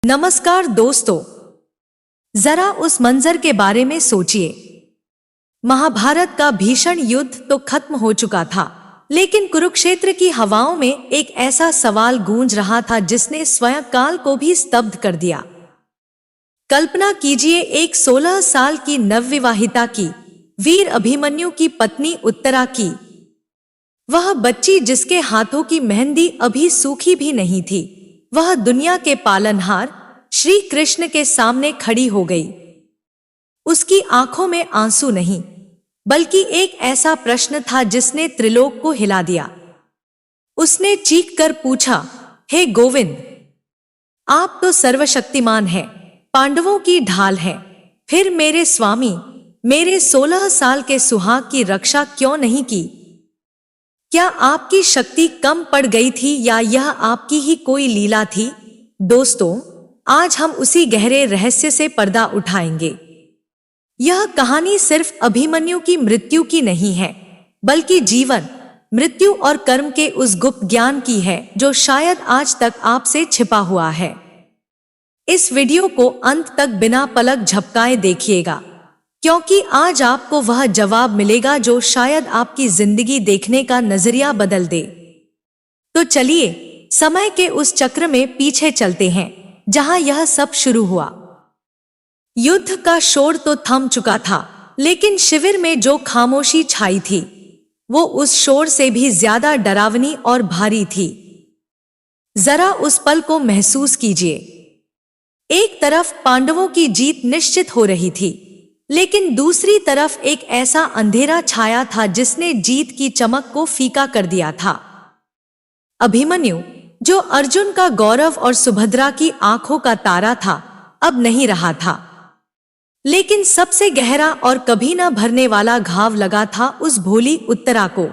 नमस्कार दोस्तों, जरा उस मंजर के बारे में सोचिए। महाभारत का भीषण युद्ध तो खत्म हो चुका था, लेकिन कुरुक्षेत्र की हवाओं में एक ऐसा सवाल गूंज रहा था जिसने स्वयं काल को भी स्तब्ध कर दिया। कल्पना कीजिए, एक 16 साल की नवविवाहिता की, वीर अभिमन्यु की पत्नी उत्तरा की, वह बच्ची जिसके हाथों की मेहंदी अभी सूखी भी नहीं थी, वह दुनिया के पालनहार श्री कृष्ण के सामने खड़ी हो गई। उसकी आंखों में आंसू नहीं, बल्कि एक ऐसा प्रश्न था जिसने त्रिलोक को हिला दिया। उसने चीखकर पूछा, हे गोविंद, आप तो सर्वशक्तिमान हैं, पांडवों की ढाल हैं, फिर मेरे स्वामी, मेरे 16 साल के सुहाग की रक्षा क्यों नहीं की? क्या आपकी शक्ति कम पड़ गई थी या यह आपकी ही कोई लीला थी? दोस्तों, आज हम उसी गहरे रहस्य से पर्दा उठाएंगे। यह कहानी सिर्फ अभिमन्यु की मृत्यु की नहीं है, बल्कि जीवन, मृत्यु और कर्म के उस गुप्त ज्ञान की है जो शायद आज तक आपसे छिपा हुआ है। इस वीडियो को अंत तक बिना पलक झपकाए देखिएगा, क्योंकि आज आपको वह जवाब मिलेगा जो शायद आपकी जिंदगी देखने का नजरिया बदल दे। तो चलिए समय के उस चक्र में पीछे चलते हैं जहां यह सब शुरू हुआ। युद्ध का शोर तो थम चुका था, लेकिन शिविर में जो खामोशी छाई थी वो उस शोर से भी ज्यादा डरावनी और भारी थी। जरा उस पल को महसूस कीजिए। एक तरफ पांडवों की जीत निश्चित हो रही थी, लेकिन दूसरी तरफ एक ऐसा अंधेरा छाया था जिसने जीत की चमक को फीका कर दिया था। अभिमन्यु, जो अर्जुन का गौरव और सुभद्रा की आंखों का तारा था, अब नहीं रहा था। लेकिन सबसे गहरा और कभी न भरने वाला घाव लगा था उस भोली उत्तरा को।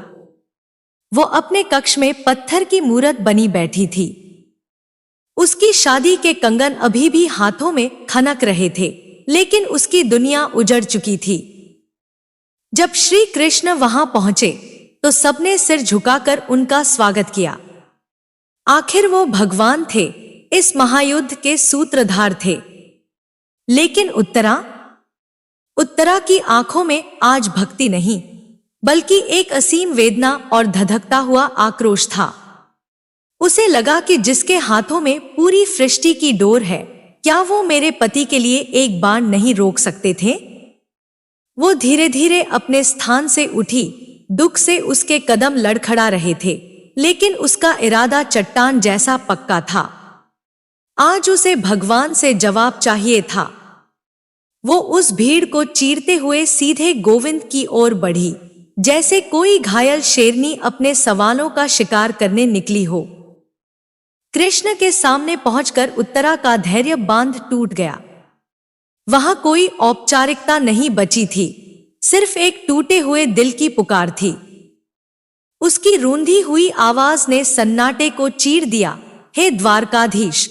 वो अपने कक्ष में पत्थर की मूरत बनी बैठी थी। उसकी शादी के कंगन अभी भी हाथों में खनक रहे थे, लेकिन उसकी दुनिया उजड़ चुकी थी। जब श्री कृष्ण वहां पहुंचे तो सबने सिर झुकाकर उनका स्वागत किया। आखिर वो भगवान थे, इस महायुद्ध के सूत्रधार थे। लेकिन उत्तरा की आंखों में आज भक्ति नहीं, बल्कि एक असीम वेदना और धधकता हुआ आक्रोश था। उसे लगा कि जिसके हाथों में पूरी सृष्टि की डोर है, क्या वो मेरे पति के लिए एक बाण नहीं रोक सकते थे? वो धीरे धीरे अपने स्थान से उठी। दुख से उसके कदम लड़खड़ा रहे थे, लेकिन उसका इरादा चट्टान जैसा पक्का था। आज उसे भगवान से जवाब चाहिए था। वो उस भीड़ को चीरते हुए सीधे गोविंद की ओर बढ़ी, जैसे कोई घायल शेरनी अपने सवालों का शिकार करने निकली हो। कृष्ण के सामने पहुंचकर उत्तरा का धैर्य बांध टूट गया। वहां कोई औपचारिकता नहीं बची थी, सिर्फ एक टूटे हुए दिल की पुकार थी। उसकी रूंधी हुई आवाज ने सन्नाटे को चीर दिया, हे द्वारकाधीश,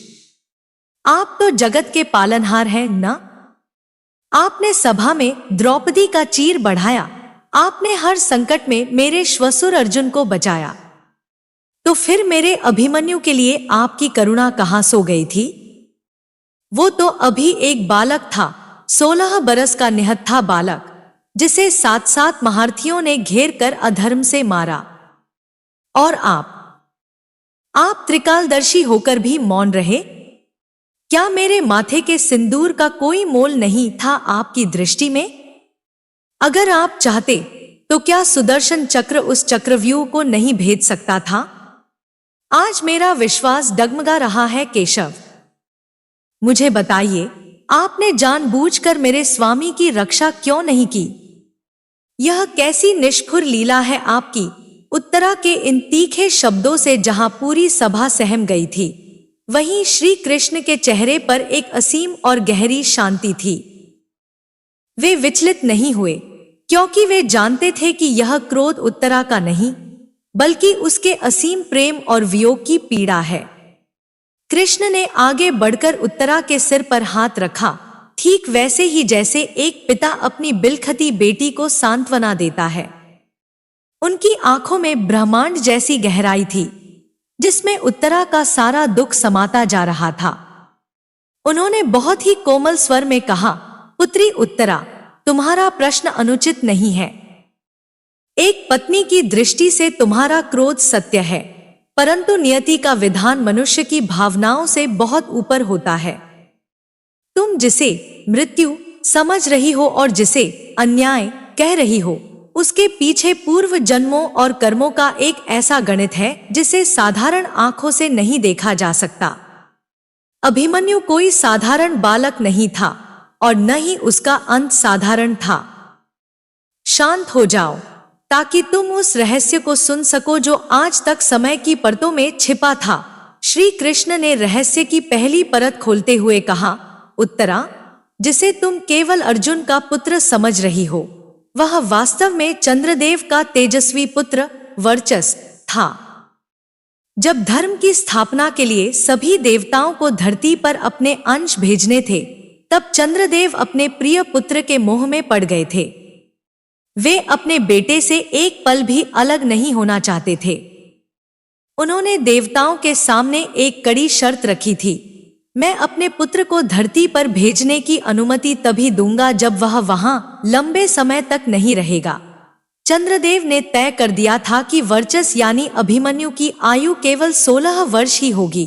आप तो जगत के पालनहार हैं ना? आपने सभा में द्रौपदी का चीर बढ़ाया, आपने हर संकट में मेरे श्वशुर अर्जुन को बचाया, तो फिर मेरे अभिमन्यु के लिए आपकी करुणा कहां सो गई थी? वो तो अभी एक बालक था, 16 बरस का निहत्था बालक, जिसे 7 महारथियों ने घेर कर अधर्म से मारा। और आप त्रिकालदर्शी होकर भी मौन रहे। क्या मेरे माथे के सिंदूर का कोई मोल नहीं था आपकी दृष्टि में? अगर आप चाहते तो क्या सुदर्शन चक्र उस चक्रव्यूह को नहीं भेद सकता था? आज मेरा विश्वास डगमगा रहा है केशव। मुझे बताइए, आपने जानबूझकर मेरे स्वामी की रक्षा क्यों नहीं की? यह कैसी निष्ठुर लीला है आपकी? उत्तरा के इन तीखे शब्दों से जहां पूरी सभा सहम गई थी, वहीं श्री कृष्ण के चेहरे पर एक असीम और गहरी शांति थी। वे विचलित नहीं हुए, क्योंकि वे जानते थे कि यह क्रोध उत्तरा का नहीं, बल्कि उसके असीम प्रेम और वियोग की पीड़ा है। कृष्ण ने आगे बढ़कर उत्तरा के सिर पर हाथ रखा, ठीक वैसे ही जैसे एक पिता अपनी बिलखती बेटी को सांत्वना देता है। उनकी आंखों में ब्रह्मांड जैसी गहराई थी, जिसमें उत्तरा का सारा दुख समाता जा रहा था। उन्होंने बहुत ही कोमल स्वर में कहा, पुत्री उत्तरा, तुम्हारा प्रश्न अनुचित नहीं है। एक पत्नी की दृष्टि से तुम्हारा क्रोध सत्य है, परंतु नियति का विधान मनुष्य की भावनाओं से बहुत ऊपर होता है। तुम जिसे मृत्यु समझ रही हो और जिसे अन्याय कह रही हो, उसके पीछे पूर्व जन्मों और कर्मों का एक ऐसा गणित है जिसे साधारण आंखों से नहीं देखा जा सकता। अभिमन्यु कोई साधारण बालक नहीं था और न ही उसका अंत साधारण था। शांत हो जाओ ताकि तुम उस रहस्य को सुन सको जो आज तक समय की परतों में छिपा था। श्री कृष्ण ने रहस्य की पहली परत खोलते हुए कहा, उत्तरा, जिसे तुम केवल अर्जुन का पुत्र समझ रही हो, वह वास्तव में चंद्रदेव का तेजस्वी पुत्र वर्चस था। जब धर्म की स्थापना के लिए सभी देवताओं को धरती पर अपने अंश भेजने थे, तब चंद्रदेव अपने प्रिय पुत्र के मोह में पड़ गए थे। वे अपने बेटे से एक पल भी अलग नहीं होना चाहते थे। उन्होंने देवताओं के सामने एक कड़ी शर्त रखी थी, मैं अपने पुत्र को धरती पर भेजने की अनुमति तभी दूंगा जब वह वहां लंबे समय तक नहीं रहेगा। चंद्रदेव ने तय कर दिया था कि वर्चस यानी अभिमन्यु की आयु केवल 16 वर्ष ही होगी।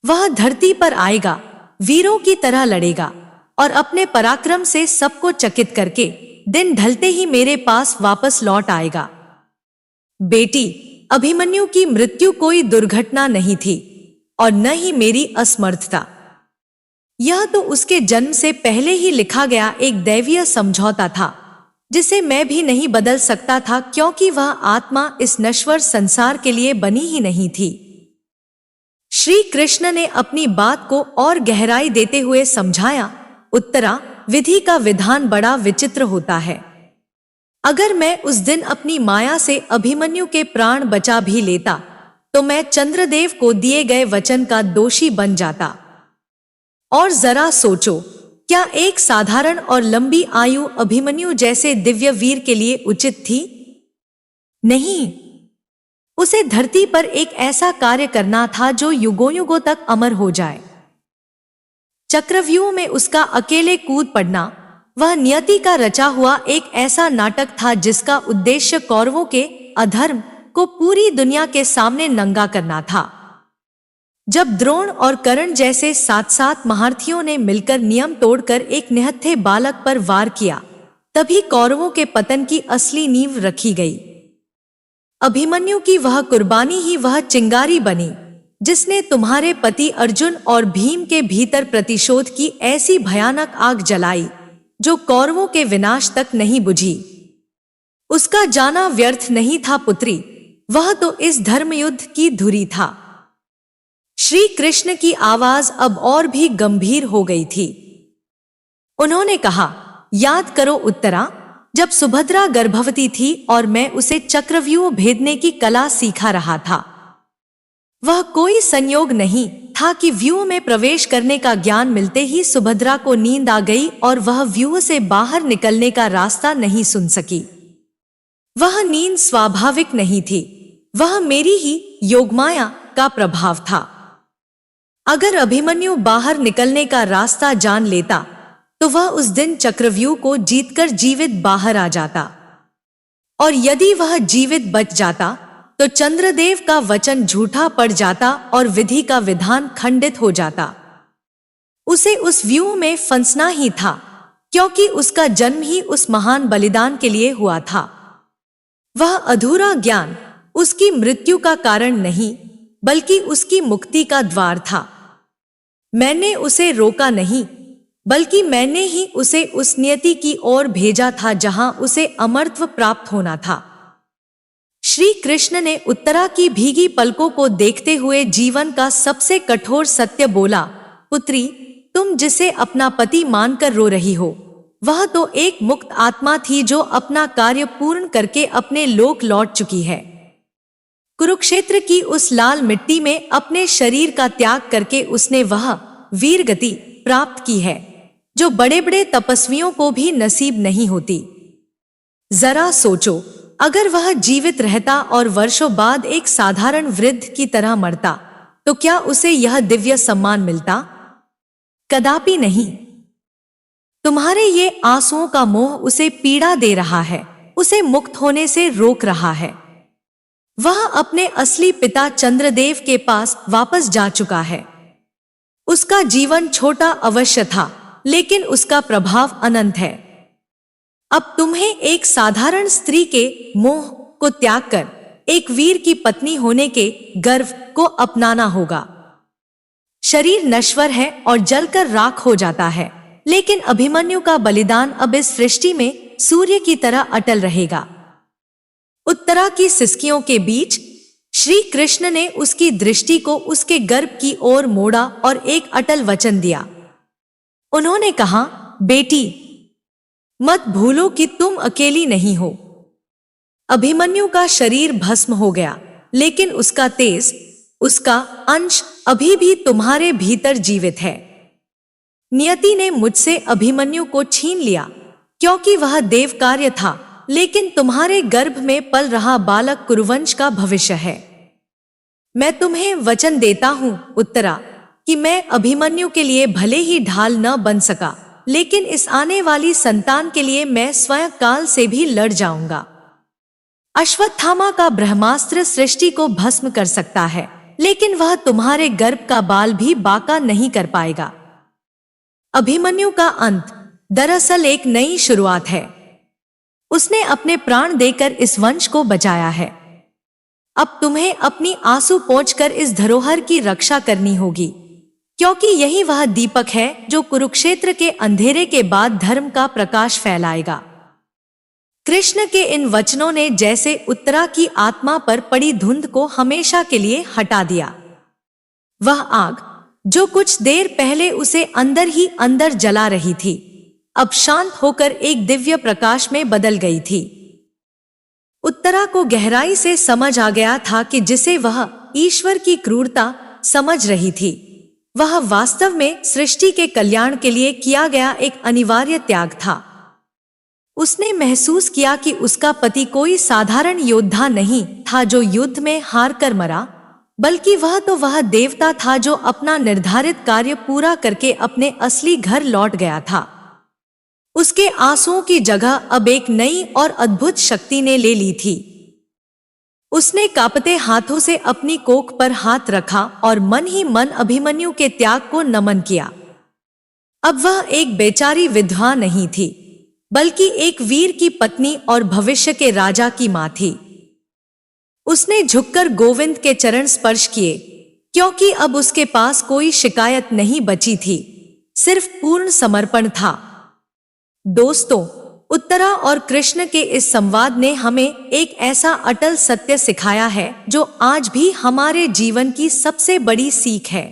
वह धरती पर आएगा, वीरों की तरह लड़ेगा और अपने पराक्रम से सबको चकित करके दिन ढलते ही मेरे पास वापस लौट आएगा। बेटी, अभिमन्यु की मृत्यु कोई दुर्घटना नहीं थी और न ही मेरी असमर्थता। यह तो उसके जन्म से पहले ही लिखा गया एक दैवीय समझौता था, जिसे मैं भी नहीं बदल सकता था, क्योंकि वह आत्मा इस नश्वर संसार के लिए बनी ही नहीं थी। श्री कृष्ण ने अपनी बात को और गहराई देते हुए समझाया, उत्तरा, विधि का विधान बड़ा विचित्र होता है। अगर मैं उस दिन अपनी माया से अभिमन्यु के प्राण बचा भी लेता, तो मैं चंद्रदेव को दिए गए वचन का दोषी बन जाता। और जरा सोचो, क्या एक साधारण और लंबी आयु अभिमन्यु जैसे दिव्य वीर के लिए उचित थी? नहीं, उसे धरती पर एक ऐसा कार्य करना था जो युगों युगों तक अमर हो जाए। चक्रव्यूह में उसका अकेले कूद पड़ना, वह नियति का रचा हुआ एक ऐसा नाटक था जिसका उद्देश्य कौरवों के अधर्म को पूरी दुनिया के सामने नंगा करना था। जब द्रोण और कर्ण जैसे 7 महारथियों ने मिलकर नियम तोड़कर एक निहत्थे बालक पर वार किया, तभी कौरवों के पतन की असली नींव रखी गई। अभिमन्यु की वह कुर्बानी ही वह चिंगारी बनी जिसने तुम्हारे पति अर्जुन और भीम के भीतर प्रतिशोध की ऐसी भयानक आग जलाई जो कौरवों के विनाश तक नहीं बुझी। उसका जाना व्यर्थ नहीं था पुत्री, वह तो इस धर्मयुद्ध की धुरी था। श्री कृष्ण की आवाज अब और भी गंभीर हो गई थी। उन्होंने कहा, याद करो उत्तरा, जब सुभद्रा गर्भवती थी और मैं उसे चक्रव्यूह भेदने की कला सीखा रहा था, वह कोई संयोग नहीं था कि व्यूह में प्रवेश करने का ज्ञान मिलते ही सुभद्रा को नींद आ गई और वह व्यूह से बाहर निकलने का रास्ता नहीं सुन सकी। वह नींद स्वाभाविक नहीं थी, वह मेरी ही योगमाया का प्रभाव था। अगर अभिमन्यु बाहर निकलने का रास्ता जान लेता तो वह उस दिन चक्रव्यूह को जीतकर जीवित बाहर आ जाता, और यदि वह जीवित बच जाता तो चंद्रदेव का वचन झूठा पड़ जाता और विधि का विधान खंडित हो जाता। उसे उस व्यूह में फंसना ही था, क्योंकि उसका जन्म ही उस महान बलिदान के लिए हुआ था। वह अधूरा ज्ञान उसकी मृत्यु का कारण नहीं, बल्कि उसकी मुक्ति का द्वार था। मैंने उसे रोका नहीं, बल्कि मैंने ही उसे उस नियति की ओर भेजा था जहां उसे अमरत्व प्राप्त होना था। श्री कृष्ण ने उत्तरा की भीगी पलकों को देखते हुए जीवन का सबसे कठोर सत्य बोला, पुत्री, तुम जिसे अपना पति मानकर रो रही हो, वह तो एक मुक्त आत्मा थी जो अपना कार्य पूर्ण करके अपने लोक लौट चुकी है। कुरुक्षेत्र की उस लाल मिट्टी में अपने शरीर का त्याग करके उसने वह वीर गति प्राप्त की है जो बड़े बड़े तपस्वियों को भी नसीब नहीं होती। जरा सोचो, अगर वह जीवित रहता और वर्षों बाद एक साधारण वृद्ध की तरह मरता, तो क्या उसे यह दिव्य सम्मान मिलता? कदापि नहीं। तुम्हारे ये आंसुओं का मोह उसे पीड़ा दे रहा है, उसे मुक्त होने से रोक रहा है। वह अपने असली पिता चंद्रदेव के पास वापस जा चुका है। उसका जीवन छोटा अवश्य था, लेकिन उसका प्रभाव अनंत है। अब तुम्हें एक साधारण स्त्री के मोह को त्याग कर एक वीर की पत्नी होने के गर्व को अपनाना होगा। शरीर नश्वर है और जलकर राख हो जाता है, लेकिन अभिमन्यु का बलिदान अब इस सृष्टि में सूर्य की तरह अटल रहेगा। उत्तरा की सिसकियों के बीच श्री कृष्ण ने उसकी दृष्टि को उसके गर्भ की ओर मोड़ा और एक अटल वचन दिया। उन्होंने कहा, बेटी, मत भूलो कि तुम अकेली नहीं हो। अभिमन्यु का शरीर भस्म हो गया, लेकिन उसका तेज, उसका अंश अभी भी तुम्हारे भीतर जीवित है। नियति ने मुझसे अभिमन्यु को छीन लिया, क्योंकि वह देव कार्य था, लेकिन तुम्हारे गर्भ में पल रहा बालक कुरुवंश का भविष्य है। मैं तुम्हें वचन देता हूं उत्तरा कि मैं अभिमन्यु के लिए भले ही ढाल न बन सका, लेकिन इस आने वाली संतान के लिए मैं स्वयं काल से भी लड़ जाऊंगा। अश्वत्थामा का ब्रह्मास्त्र सृष्टि को भस्म कर सकता है, लेकिन वह तुम्हारे गर्भ का बाल भी बाका नहीं कर पाएगा। अभिमन्यु का अंत दरअसल एक नई शुरुआत है। उसने अपने प्राण देकर इस वंश को बचाया है। अब तुम्हें अपनी आंसू पोंछकर इस धरोहर की रक्षा करनी होगी, क्योंकि यही वह दीपक है जो कुरुक्षेत्र के अंधेरे के बाद धर्म का प्रकाश फैलाएगा। कृष्ण के इन वचनों ने जैसे उत्तरा की आत्मा पर पड़ी धुंध को हमेशा के लिए हटा दिया। वह आग जो कुछ देर पहले उसे अंदर ही अंदर जला रही थी, अब शांत होकर एक दिव्य प्रकाश में बदल गई थी। उत्तरा को गहराई से समझ आ गया था कि जिसे वह ईश्वर की क्रूरता समझ रही थी, वह वास्तव में सृष्टि के कल्याण के लिए किया गया एक अनिवार्य त्याग था। उसने महसूस किया कि उसका पति कोई साधारण योद्धा नहीं था जो युद्ध में हार कर मरा, बल्कि वह देवता था जो अपना निर्धारित कार्य पूरा करके अपने असली घर लौट गया था। उसके आंसुओं की जगह अब एक नई और अद्भुत शक्ति ने ले ली थी। उसने कांपते हाथों से अपनी कोख पर हाथ रखा और मन ही मन अभिमन्यु के त्याग को नमन किया। अब वह एक बेचारी विधवा नहीं थी, बल्कि एक वीर की पत्नी और भविष्य के राजा की मां थी। उसने झुककर गोविंद के चरण स्पर्श किए, क्योंकि अब उसके पास कोई शिकायत नहीं बची थी, सिर्फ पूर्ण समर्पण था। दोस्तों, उत्तरा और कृष्ण के इस संवाद ने हमें एक ऐसा अटल सत्य सिखाया है जो आज भी हमारे जीवन की सबसे बड़ी सीख है।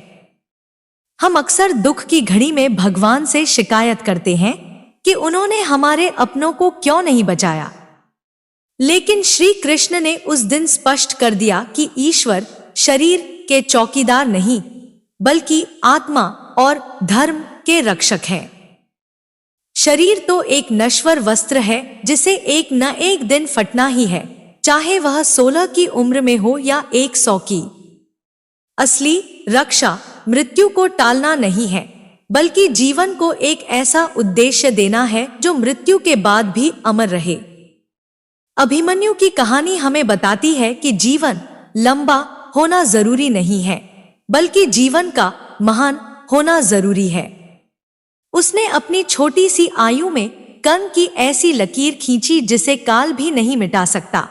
हम अक्सर दुख की घड़ी में भगवान से शिकायत करते हैं कि उन्होंने हमारे अपनों को क्यों नहीं बचाया, लेकिन श्री कृष्ण ने उस दिन स्पष्ट कर दिया कि ईश्वर शरीर के चौकीदार नहीं, बल्कि आत्मा और धर्म के रक्षक हैं। शरीर तो एक नश्वर वस्त्र है जिसे एक न एक दिन फटना ही है, चाहे वह 16 की उम्र में हो या 100 की। असली रक्षा मृत्यु को टालना नहीं है, बल्कि जीवन को एक ऐसा उद्देश्य देना है जो मृत्यु के बाद भी अमर रहे। अभिमन्यु की कहानी हमें बताती है कि जीवन लंबा होना जरूरी नहीं है, बल्कि जीवन का महान होना जरूरी है। उसने अपनी छोटी सी आयु में कर्म की ऐसी लकीर खींची जिसे काल भी नहीं मिटा सकता।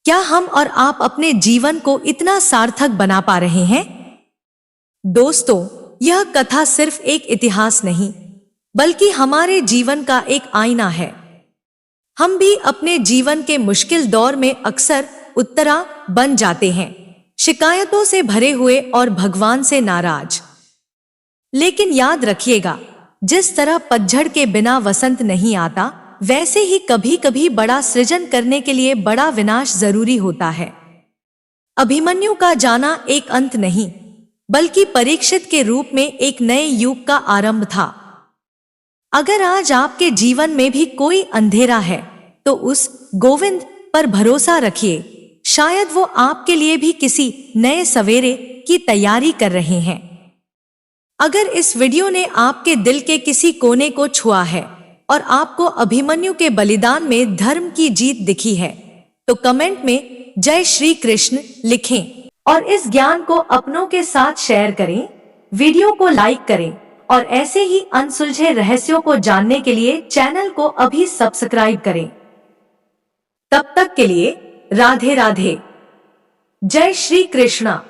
क्या हम और आप अपने जीवन को इतना सार्थक बना पा रहे हैं? दोस्तों, यह कथा सिर्फ एक इतिहास नहीं, बल्कि हमारे जीवन का एक आईना है। हम भी अपने जीवन के मुश्किल दौर में अक्सर उत्तरा बन जाते हैं, शिकायतों से भरे हुए और भगवान से नाराज। लेकिन याद रखिएगा, जिस तरह पतझड़ के बिना वसंत नहीं आता, वैसे ही कभी कभी बड़ा सृजन करने के लिए बड़ा विनाश जरूरी होता है। अभिमन्यु का जाना एक अंत नहीं, बल्कि परीक्षित के रूप में एक नए युग का आरंभ था। अगर आज आपके जीवन में भी कोई अंधेरा है, तो उस गोविंद पर भरोसा रखिए। शायद वो आपके लिए भी किसी नए सवेरे की तैयारी कर रहे हैं। अगर इस वीडियो ने आपके दिल के किसी कोने को छुआ है और आपको अभिमन्यु के बलिदान में धर्म की जीत दिखी है, तो कमेंट में जय श्री कृष्ण लिखें और इस ज्ञान को अपनों के साथ शेयर करें। वीडियो को लाइक करें और ऐसे ही अनसुलझे रहस्यों को जानने के लिए चैनल को अभी सब्सक्राइब करें। तब तक के लिए राधे राधे, जय श्री कृष्णा।